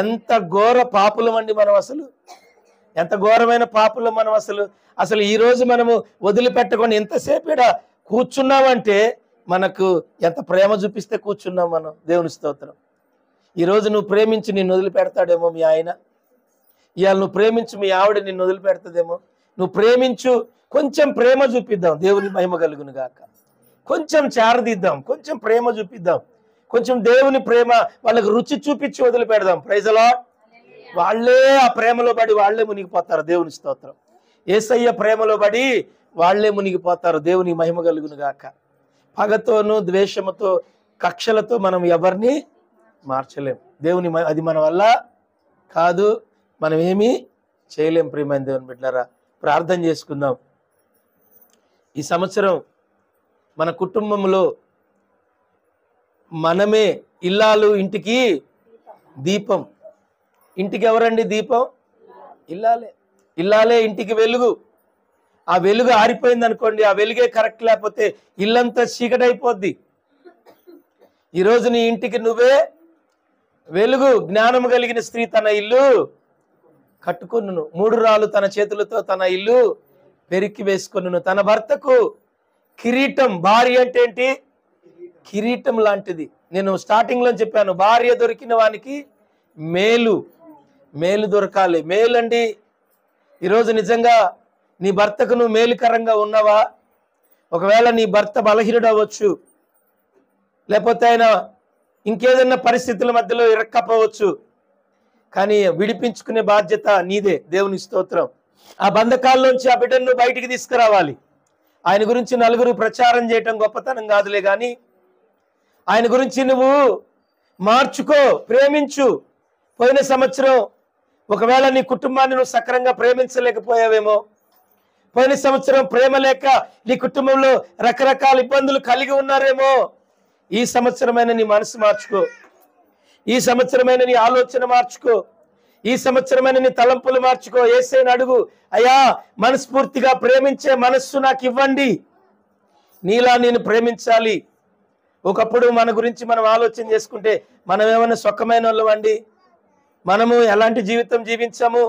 [SPEAKER 1] ఎంత ఘోర పాపులం అండి మనం అసలు. ఎంత ఘోరమైన పాపులం మనం అసలు. అసలు ఈరోజు మనము వదిలిపెట్టకుండా ఎంతసేపు ఇక్కడ కూర్చున్నామంటే మనకు ఎంత ప్రేమ చూపిస్తే కూర్చున్నాం మనం. దేవుని స్తోత్రం. ఈరోజు నువ్వు ప్రేమించి నిన్ను వదిలిపెడతాడేమో మీ ఆయన. ఇవాళ నువ్వు ప్రేమించు, మీ ఆవిడ నిన్ను వదిలిపెడతాదేమో. నువ్వు ప్రేమించు. కొంచెం ప్రేమ చూపిద్దాం. దేవుని మహిమ కలుగును గాక. కొంచెం చారదిద్దాం, కొంచెం ప్రేమ చూపిద్దాం, కొంచెం దేవుని ప్రేమ వాళ్ళకి రుచి చూపించి వదిలిపెడదాం. Praise the lord. వాళ్ళే ఆ ప్రేమలో పడి వాళ్ళే మునిగిపోతారు. దేవుని స్తోత్రం. యేసయ్య ప్రేమలో పడి వాళ్ళే మునిగిపోతారు. దేవుని మహిమ కలుగును గాక. పగతోనూ ద్వేషముతో కక్షలతో మనం ఎవరిని మార్చలేం. దేవుని అది మన వల్ల కాదు, మనం ఏమీ చేయలేం. ప్రియమైన దేవుని బిడ్డలారా, ప్రార్థన చేసుకుందాం. ఈ సంవత్సరం మన కుటుంబంలో మనమే ఇల్లాలు, ఇంటికి దీపం. ఇంటికి ఎవరండి దీపం? ఇల్లాలే. ఇల్లాలే ఇంటికి వెలుగు. ఆ వెలుగు ఆరిపోయింది అనుకోండి, ఆ వెలుగే కరెక్ట్ లేకపోతే ఇల్లంతా చీకటి అయిపోద్ది. ఈరోజు నీ ఇంటికి నువ్వే వెలుగు. జ్ఞానము కలిగిన స్త్రీ తన ఇల్లు కట్టుకొనును, 3 రాళ్ళు తన చేతులతో తన ఇల్లు పెరికి వేసుకొనును. తన భర్తకు కిరీటం. భార్య అంటే ఏంటి? కిరీటం లాంటిది. నేను స్టార్టింగ్ లో చెప్పాను, భార్య దొరికిన వానికి మేలు. మేలు దొరకాలి. మేలు అండి. ఈరోజు నిజంగా నీ భర్తకు నువ్వు మేలుకరంగా ఉన్నావా? ఒకవేళ నీ భర్త బలహీనుడు అవ్వచ్చు, లేకపోతే ఆయన ఇంకేదన్నా పరిస్థితుల మధ్యలో ఇరక్కపోవచ్చు, కానీ విడిపించుకునే బాధ్యత నీదే. దేవుని స్తోత్రం. ఆ బంధకాల్లోంచి ఆ బిడ్డను బయటికి తీసుకురావాలి. ఆయన గురించి నలుగురు ప్రచారం చేయటం గొప్పతనం కాదులే, కానీ ఆయన గురించి నువ్వు మార్చుకో, ప్రేమించు. పోయిన సంవత్సరం ఒకవేళ నీ కుటుంబాన్ని నువ్వు సక్రంగా ప్రేమించలేకపోయావేమో. పోయిన సంవత్సరం ప్రేమ లేక నీ కుటుంబంలో రకరకాల ఇబ్బందులు కలిగి ఉన్నారేమో. ఈ సంవత్సరమైన నీ మనసు మార్చుకో. ఈ సంవత్సరమైన నీ ఆలోచన మార్చుకో. ఈ సంవత్సరమైన నీ తలంపులు మార్చుకో. యేసయ్యను అడుగు, అయ్యా మనస్ఫూర్తిగా ప్రేమించే మనస్సు నాకు ఇవ్వండి. నీలా నేను ప్రేమించాలి. ఒకప్పుడు మన గురించి మనం ఆలోచన చేసుకుంటే మనం ఏమైనా సొక్కమైన వాళ్ళం అండి? మనము ఎలాంటి జీవితం జీవించాము?